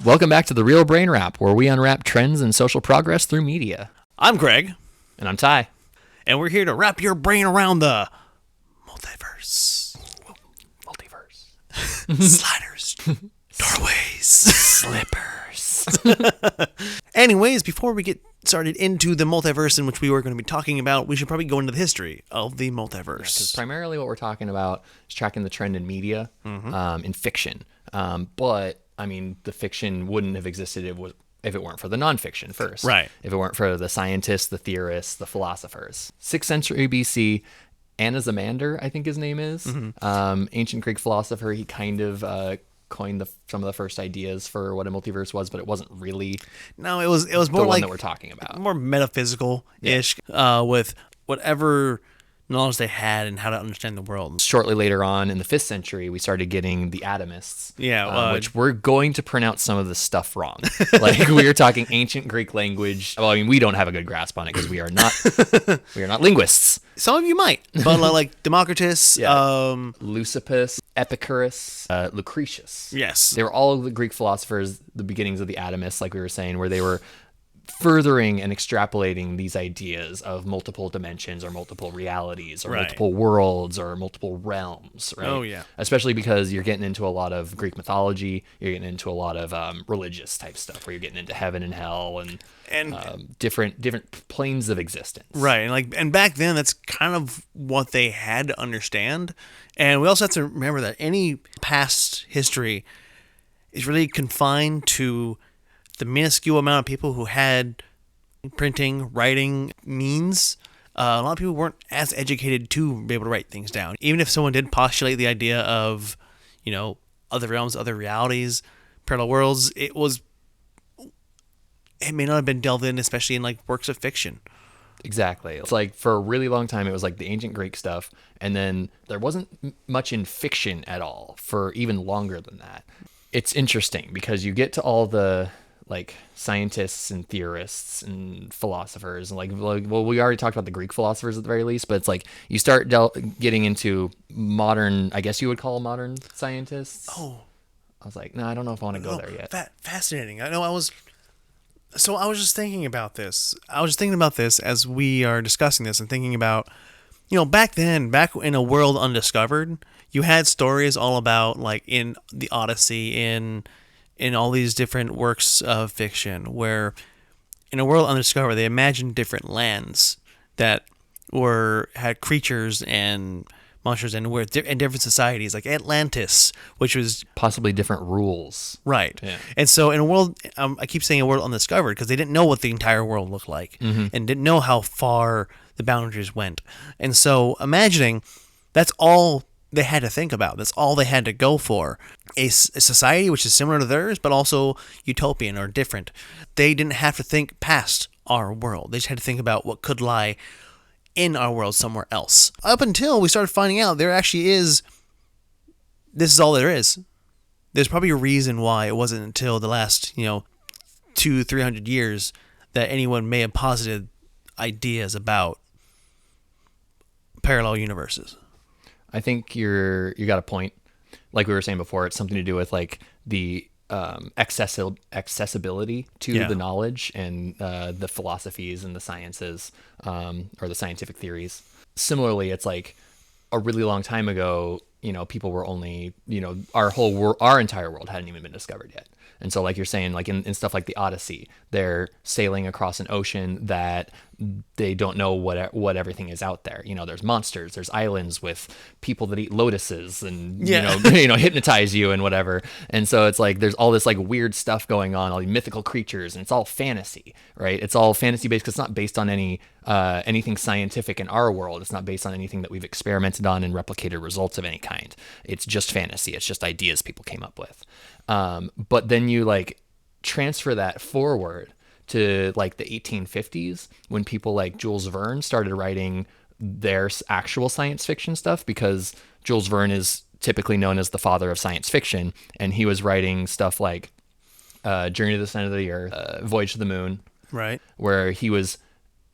Welcome back to The Real Brain Wrap, where we unwrap trends and social progress through media. I'm Greg, And I'm Ty. and we're here to wrap your brain around the multiverse. Sliders, doorways, Slippers. Anyways, before we get started into the multiverse in which we were going to be talking about, we should probably go into the history of the multiverse. Because primarily what we're talking about is tracking the trend in media, in fiction. But, I mean, the fiction wouldn't have existed if it weren't for the nonfiction first. Right. If it weren't for the scientists, the theorists, the philosophers. 6th century BC, Anaximander, I think his name is. Ancient Greek philosopher. He kind of coined some of the first ideas for what a multiverse was, but it wasn't really No, it was more the one like that we're talking about. more metaphysical-ish, with whatever knowledge they had and how to understand the world. Shortly later on in the 5th century, we started getting the atomists, which we're going to pronounce some of this stuff wrong. Like we are talking ancient Greek language. Well, I mean, we don't have a good grasp on it because we are not linguists. Some of you might, but like Democritus, Leucippus, Epicurus, Lucretius. yes, They were all the Greek philosophers, the beginnings of the atomists, like we were saying, where they were furthering and extrapolating these ideas of multiple dimensions or multiple realities or Right. multiple worlds or multiple realms, right? Oh, yeah. Especially because you're getting into a lot of Greek mythology, you're getting into a lot of religious type stuff where you're getting into heaven and hell and different planes of existence. right, and back then that's kind of what they had to understand, and we also have to remember that any past history is really confined to the minuscule amount of people who had printing, writing means. A lot of people weren't as educated to be able to write things down. Even if someone did postulate the idea of, other realms, other realities, parallel worlds, it may not have been delved in, especially in like works of fiction. Exactly. It's like for a really long time, it was like the ancient Greek stuff, and then there wasn't much in fiction at all for even longer than that. It's interesting because you get to all the like scientists and theorists and philosophers and well, we already talked about the Greek philosophers at the very least, but it's like you start getting into modern, I guess you would call modern scientists. Oh, I was like, no, I don't know if I want to go there yet. Fascinating. I know. I was just thinking about this. I was just thinking about this as we are discussing this and thinking about, back in a world undiscovered, you had stories all about like in the Odyssey, in all these different works of fiction, where in a world undiscovered, they imagined different lands that had creatures and monsters and were in different societies, like Atlantis, which was Possibly different rules. right. Yeah. And so in a world, I keep saying a world undiscovered because they didn't know what the entire world looked like and didn't know how far the boundaries went. And so imagining that's all they had to think about. That's all they had to go for. A society which is similar to theirs, but also utopian or different. They didn't have to think past our world. They just had to think about what could lie in our world somewhere else. Up until we started finding out there actually is, this is all there is. There's probably a reason why it wasn't until the last, 200-300 years that anyone may have posited ideas about parallel universes. I think you got a point. Like we were saying before, it's something to do with like the accessibility to the knowledge and the philosophies and the sciences or the scientific theories. Similarly, it's like a really long time ago, people were only, our entire world hadn't even been discovered yet. And so like you're saying, like in stuff like the Odyssey, they're sailing across an ocean that they don't know what everything is out there. There's monsters, there's islands with people that eat lotuses and, hypnotize you and whatever. And so it's like, there's all this like weird stuff going on, all these mythical creatures, and it's all fantasy, right? It's all fantasy based because it's not based on anything scientific in our world. It's not based on anything that we've experimented on and replicated results of any kind. It's just fantasy. It's just ideas people came up with. But then you like transfer that forward to like the 1850s when people like Jules Verne started writing their actual science fiction stuff, because Jules Verne is typically known as the father of science fiction, and he was writing stuff like Journey to the Center of the Earth, Voyage to the Moon, right? Where he was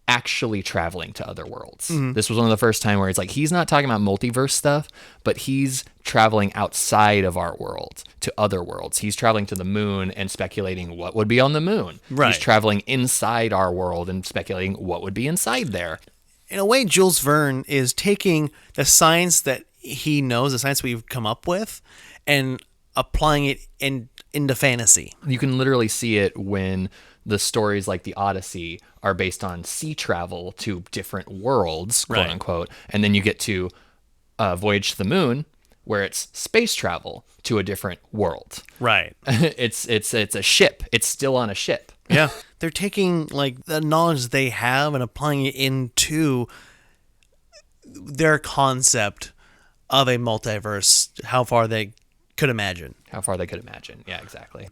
actually traveling to other worlds. Mm-hmm. This was one of the first time where it's like he's not talking about multiverse stuff, but he's traveling outside of our world to other worlds. He's traveling to the moon and speculating what would be on the moon. Right. He's traveling inside our world and speculating what would be inside there. In a way, Jules Verne is taking the science that he knows, the science we've come up with, and applying it into fantasy. You can literally see it when the stories like the Odyssey are based on sea travel to different worlds, quote Right. unquote. And then you get to Voyage to the Moon, where it's space travel to a different world. Right. It's a ship. It's still on a ship. Yeah. They're taking like the knowledge they have and applying it into their concept of a multiverse, how far they could imagine. How far they could imagine. Yeah, exactly.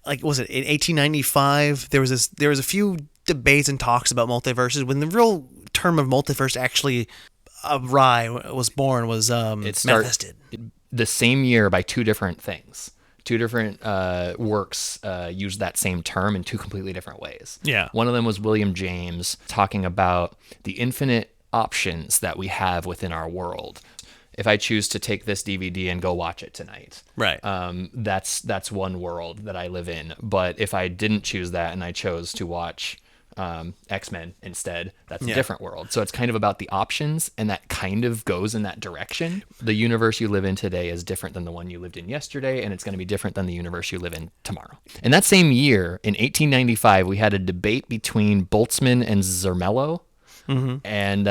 Like, was it in 1895? There was a few debates and talks about multiverses when the real term of multiverse actually was born, was manifested. The same year by two different things. Two different works used that same term in two completely different ways. Yeah. One of them was William James talking about the infinite options that we have within our world. If I choose to take this DVD and go watch it tonight, Right. That's one world that I live in. But if I didn't choose that and I chose to watch X-Men instead, that's a different world. So it's kind of about the options, and that kind of goes in that direction. The universe you live in today is different than the one you lived in yesterday, and it's going to be different than the universe you live in tomorrow. In that same year, in 1895, we had a debate between Boltzmann and Zermelo. And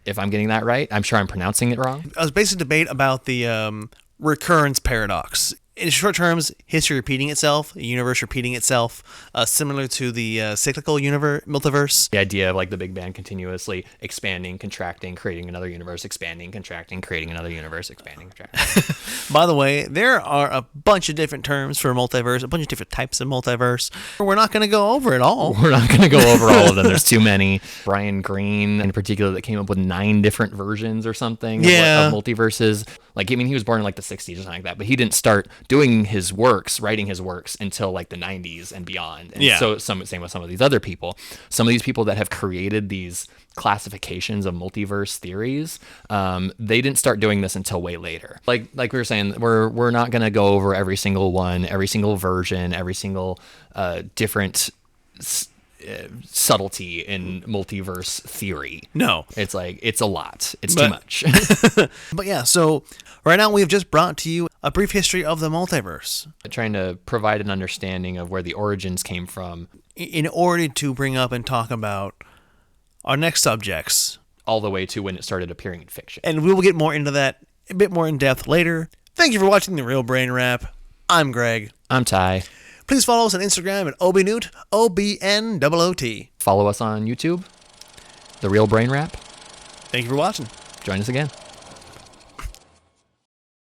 if I'm getting that right, I'm sure I'm pronouncing it wrong. It was basically a debate about the recurrence paradox. In short terms, history repeating itself, the universe repeating itself, similar to the cyclical multiverse. The idea of like the Big Bang continuously expanding, contracting, creating another universe, expanding, contracting, creating another universe, expanding, contracting. By the way, there are a bunch of different terms for multiverse, a bunch of different types of multiverse. We're not going to go over it all. We're not going to go over all of them. There's too many. Brian Greene, in particular, that came up with 9 different versions or something of multiverses. Like, I mean, he was born in like the 60s or something like that, but he didn't start doing his works, writing his works until like the 90s and beyond. And so same with some of these other people. Some of these people that have created these classifications of multiverse theories, they didn't start doing this until way later. Like we were saying, we're not going to go over every single one, every single version, every single different subtlety in multiverse theory. No. It's like, it's a lot. It's too much. But yeah, so right now we've just brought to you a brief history of the multiverse. Trying to provide an understanding of where the origins came from. In order to bring up and talk about our next subjects. All the way to when it started appearing in fiction. And we will get more into that a bit more in depth later. Thank you for watching The Real Brain Rap. I'm Greg. I'm Ty. Please follow us on Instagram at obnoot, OBNOOT. Follow us on YouTube, The Real Brain Rap. Thank you for watching. Join us again.